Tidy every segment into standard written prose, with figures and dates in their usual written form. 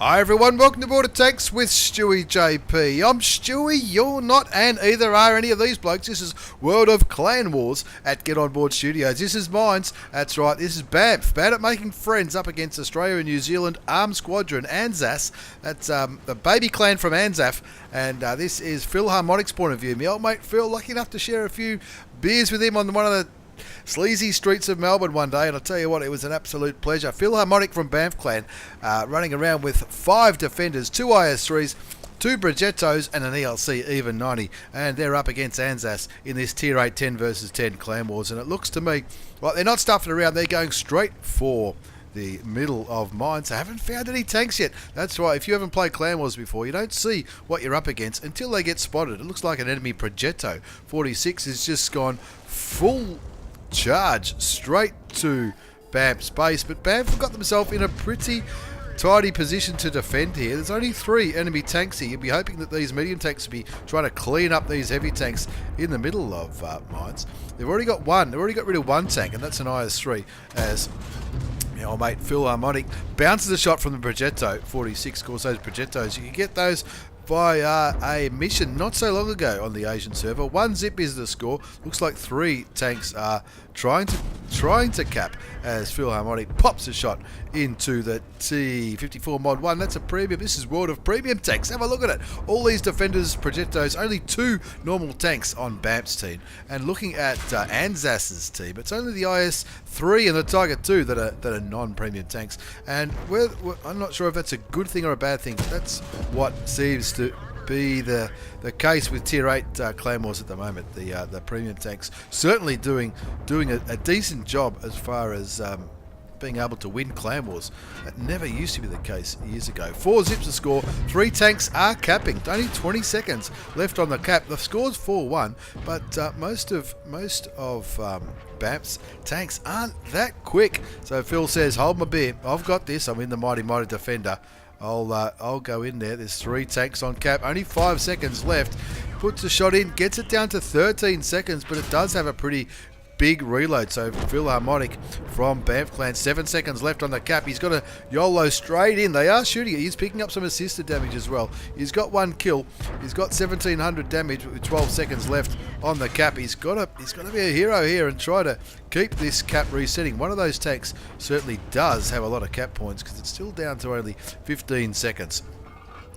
Hi everyone, welcome to Border Takes with stewiejp. I'm Stewie, you're not, and either are any of these blokes. This is World of Clan Wars at Get On Board Studios. This is Mines, that's right, this is BAMF, bad at making friends up against Australia and New Zealand Armed Squadron, ANZAS. That's the baby clan from ANZAF, and this is Phil Harmonic's point of view. My old mate Phil, lucky enough to share a few beers with him on one of the sleazy streets of Melbourne one day, and I'll tell you what, it was an absolute pleasure. Phil Harmonic from BAMF Clan running around with 5 defenders, 2 IS3s, 2 Progettos and an ELC even 90, and they're up against ANZAS in this Tier 8 10 versus 10 Clan Wars, and it looks to me like they're not stuffing around, they're going straight for the middle of mines. I haven't found any tanks yet. That's right, if you haven't played Clan Wars before, you don't see what you're up against until they get spotted. It looks like an enemy Progetto 46 has just gone full charge straight to BAMF's base, but BAMF have got themselves in a pretty tidy position to defend here. There's only 3 enemy tanks here. You'd be hoping that these medium tanks will be trying to clean up these heavy tanks in the middle of mines. They've already got one. They've already got rid of one tank, and that's an IS-3 as old mate Phil Harmonic bounces a shot from the Progetto 46. Of course, those Progettos, you can get those by a mission not so long ago on the Asian server. 1 zip is the score. Looks like 3 tanks are trying to cap as Phil Harmonic pops a shot into the T54 Mod 1. That's a premium. This is World of Premium tanks. Have a look at it. All these defenders, Progettos, only 2 normal tanks on BAMF's team. And looking at ANZAS's team, it's only the IS-3 and the Tiger 2 that are non-premium tanks. And I'm not sure if that's a good thing or a bad thing, but that's what seems to be the case with Tier 8 Clan Wars at the moment. The premium tanks certainly doing a decent job as far as being able to win Clan Wars. That never used to be the case years ago. 4 zips to score, 3 tanks are capping. Only 20 seconds left on the cap. The score's 4-1, but most of BAMF's tanks aren't that quick. So Phil says, hold my beer, I've got this, I'm in the mighty defender. I'll go in there. There's 3 tanks on cap. Only 5 seconds left. Puts a shot in. Gets it down to 13 seconds, but it does have a pretty big reload. So Phil Harmonic from BAMF Clan, 7 seconds left on the cap. He's got a YOLO straight in. They are shooting it. He's picking up some assisted damage as well. He's got 1 kill. He's got 1700 damage with 12 seconds left on the cap. He's got to be a hero here and try to keep this cap resetting. One of those tanks certainly does have a lot of cap points because it's still down to only 15 seconds.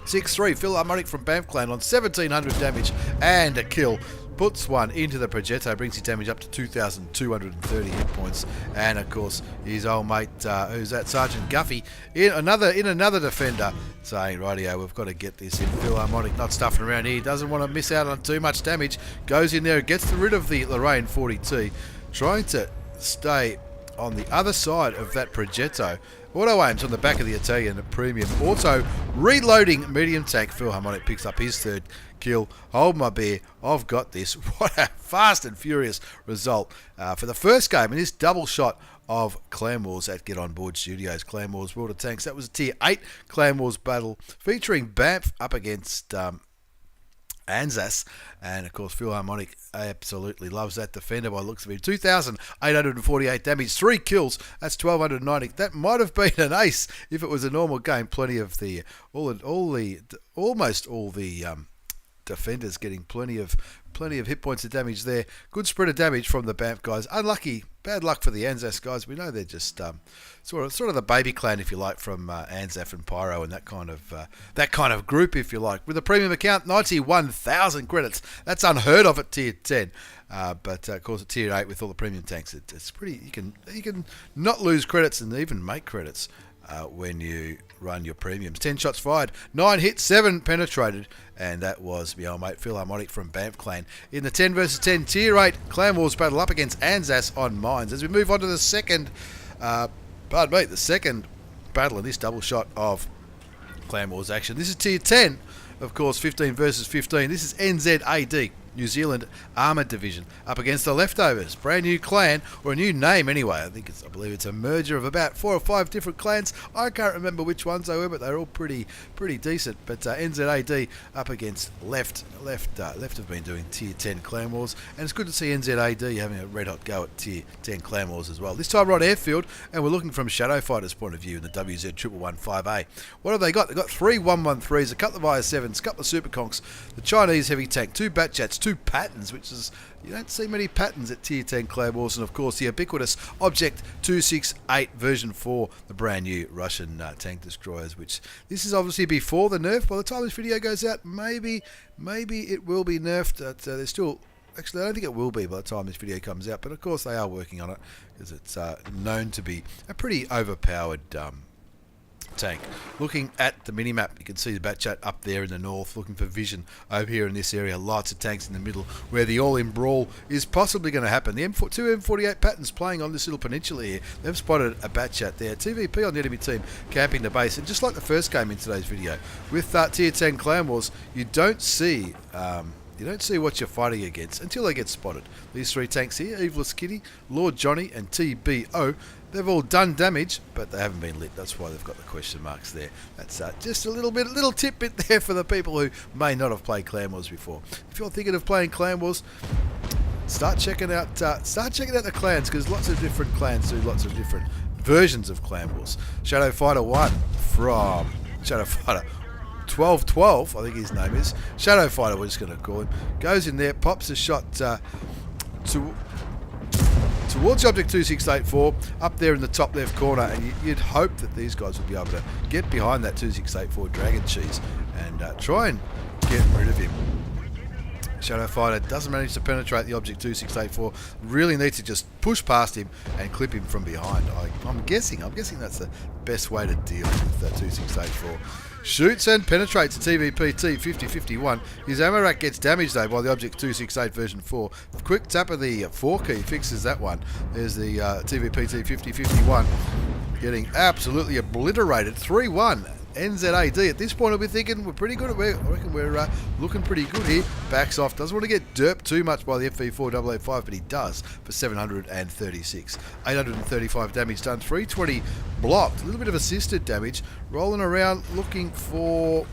6-3, Phil Harmonic from BAMF Clan on 1700 damage and a kill. Puts one into the Progetto, brings his damage up to 2,230 hit points. And of course, his old mate, who's that Sergeant Guffey, in another defender, saying, rightio, we've got to get this in. Phil Harmonic not stuffing around here. Doesn't want to miss out on too much damage. Goes in there, gets rid of the Lorraine 40T, trying to stay on the other side of that Progetto. Auto aims on the back of the Italian premium. Auto reloading medium tank. Phil Harmonic picks up his 3rd kill. Hold my beer. I've got this. What a fast and furious result for the first game in this double shot of Clan Wars at Get On Board Studios. Clan Wars World of Tanks. That was a Tier 8 Clan Wars battle featuring BAMF up against ANZAS, and of course Phil Harmonic absolutely loves that defender by the looks of him. 2,848 damage, 3 kills, that's 1,290. That might have been an ace if it was a normal game. Plenty of almost all the defenders getting plenty of hit points of damage there. Good spread of damage from the BAMF guys. Unlucky, bad luck for the ANZAS guys. We know they're just sort of the baby clan, if you like, from ANZAF and Pyro and that kind of group, if you like. With a premium account, 91,000 credits. That's unheard of at Tier 10. But of course at Tier 8 with all the premium tanks, it's pretty. You can not lose credits and even make credits when you run your premiums. 10 shots fired, 9 hits, 7 penetrated, and that was my old mate Phil Harmonic from BAMF Clan in the 10 versus 10 Tier 8 Clan Wars battle up against ANZAS on mines. As we move on to the second battle in this double shot of Clan Wars action. This is Tier 10, of course, 15 versus 15. This is NZAD. New Zealand Armoured Division up against the Leftovers, brand new clan, or a new name anyway. I believe it's a merger of about 4 or 5 different clans. I can't remember which ones they were, but they're all pretty decent. But NZAD up against Left have been doing Tier 10 clan wars, and it's good to see NZAD having a red hot go at Tier 10 clan wars as well. This time we're on Airfield, and we're looking from Shadow Fighter's point of view in the WZ1115A. What have they got? They've got 3 113s, a couple of IS7s, a couple of Super Conks, the Chinese heavy tank, 2 Batchats, 2 Patterns, which is, you don't see many Patterns at Tier 10 clan wars, and of course the ubiquitous Object 268 version 4, the brand new Russian tank destroyers, which this is obviously before the nerf. By the time this video goes out, maybe it will be nerfed. There's still, actually I don't think it will be by the time this video comes out, but of course they are working on it, because it's known to be a pretty overpowered tank. Looking at the minimap, you can see the Batchat up there in the north, looking for vision over here in this area. Lots of tanks in the middle, where the all-in brawl is possibly going to happen. The two M48 Patterns playing on this little peninsula here. They've spotted a Batchat there. TVP on the enemy team camping the base, and just like the first game in today's video, with Tier 10 clan wars, you don't see what you're fighting against until they get spotted. These 3 tanks here, Eveless Kitty, Lord Johnny, and TBO, they've all done damage, but they haven't been lit. That's why they've got the question marks there. That's just a little tidbit there for the people who may not have played Clan Wars before. If you're thinking of playing Clan Wars, start checking out the clans, because lots of different clans do lots of different versions of Clan Wars. Shadow Fighter 1 from Shadow Fighter 1212, I think his name is. Shadow Fighter, we're just going to call him. Goes in there, pops a shot towards the Object 2684, up there in the top left corner, and you'd hope that these guys would be able to get behind that 2684 Dragon Cheese and try and get rid of him. Shadow Fighter doesn't manage to penetrate the Object 2684. Really needs to just push past him and clip him from behind. I'm guessing that's the best way to deal with that 2684. Shoots and penetrates the TVPT 5051. His ammo rack gets damaged though by the Object 268 version 4. Quick tap of the 4 key fixes that one. There's the TVPT 5051 getting absolutely obliterated. 3-1. NZAD at this point will be thinking we're pretty good. I reckon we're looking pretty good here. Backs off. Doesn't want to get derped too much by the FV4085, but he does for 736. 835 damage done. 320 blocked. A little bit of assisted damage. Rolling around looking for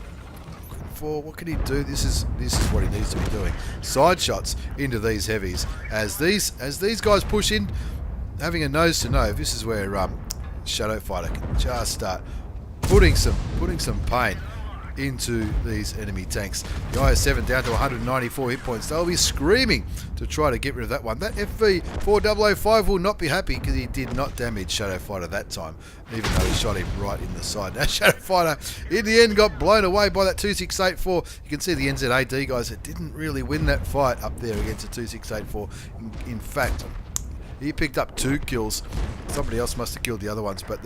what can he do? This is what he needs to be doing. Side shots into these heavies as these guys push in, having a nose to nose. This is where Shadow Fighter can just start putting some pain into these enemy tanks. The IS7 down to 194 hit points. They'll be screaming to try to get rid of that one. That FV4085 will not be happy because he did not damage Shadow Fighter that time, even though he shot him right in the side. Now Shadow Fighter in the end got blown away by that 2684. You can see the NZAD guys that didn't really win that fight up there against the 2684. In fact, he picked up 2 kills. Somebody else must have killed the other ones, but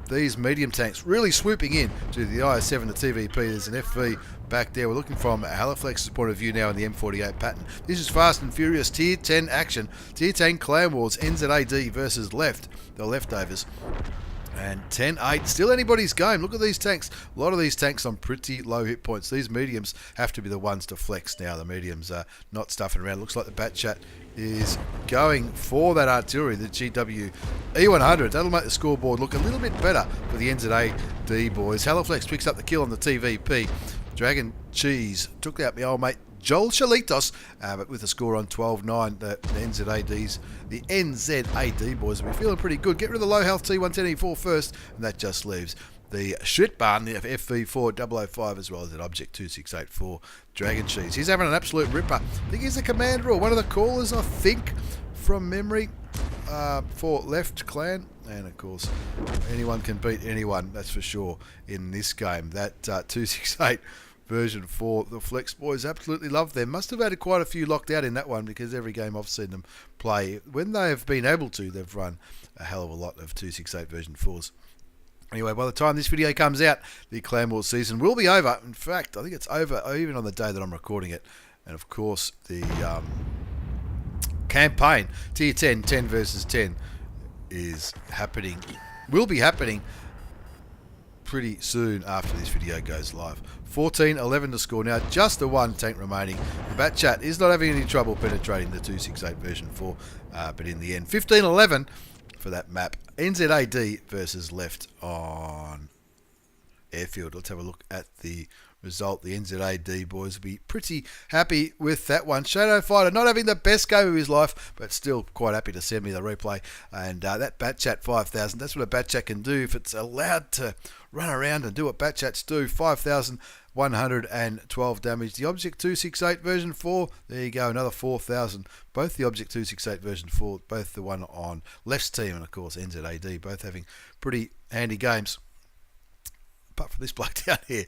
these medium tanks really swooping in to the IS7, the TVP. There's an FV back there. We're looking from Haliflex's point of view now in the M48 pattern. This is fast and furious Tier 10 action. Tier 10 Clan Wars, NZAD versus the Leftovers. And 10-8, still anybody's game. Look at these tanks. A lot of these tanks on pretty low hit points. These mediums have to be the ones to flex now. The mediums are not stuffing around. Looks like the Batchat is going for that artillery, the GW E100. That'll make the scoreboard look a little bit better for the NZAD boys. Haliflex picks up the kill on the TVP. Dragon Cheese took out my old mate Joel Chalitos, but with a score on 12-9, the NZAD boys will be feeling pretty good. Get rid of the low health T110E4 first, and that just leaves the shit barn, the FV4005, as well as that Object 2684 Dragon Cheese. He's having an absolute ripper. I think he's a commander or one of the callers, I think, from memory, for Left Clan. And of course, anyone can beat anyone, that's for sure, in this game. That 268 version 4, the Flex boys absolutely love them. Must have had quite a few locked out in that one, because every game I've seen them play, when they have been able to, they've run a hell of a lot of 268 version 4s. Anyway, by the time this video comes out, the Clan Wars season will be over. In fact, I think it's over even on the day that I'm recording it. And of course, the campaign, Tier 10, 10 versus 10, is happening, will be happening pretty soon after this video goes live. 14-11 to score now, just the one tank remaining. The Bat Chat is not having any trouble penetrating the 268 version 4, but in the end, 15-11 for that map. NZAD versus left on Airfield. Let's have a look at the result. The NZAD boys will be pretty happy with that one. Shadow Fighter not having the best game of his life, but still quite happy to send me the replay. And that Bat Chat 5000, that's what a Bat Chat can do if it's allowed to run around and do what Bat Chats do. 5,112 damage. The Object 268 version 4, there you go, another 4,000. Both the Object 268 version 4, both the one on left's team and of course NZAD, both having pretty handy games. Apart from this bloke down here.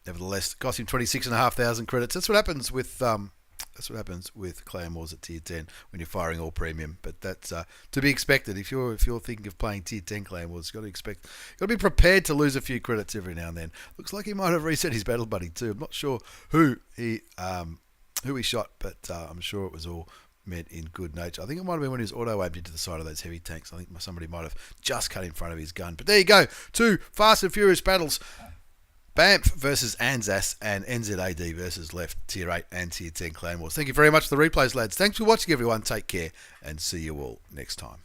Nevertheless, it cost him 26,500 credits. That's what happens with claymores at tier 10 when you're firing all premium. But that's to be expected. If you're thinking of playing tier 10 claymores, you've got to be prepared to lose a few credits every now and then. Looks like he might have reset his battle buddy too. I'm not sure who he shot, but I'm sure it was all meant in good nature. I think it might have been when he was auto-aimed into the side of those heavy tanks. I think somebody might have just cut in front of his gun. But there you go. Two fast and furious battles. BAMF versus ANZAS and NZAD versus left tier 8 and tier 10 claymores. Thank you very much for the replays, lads. Thanks for watching, everyone. Take care and see you all next time.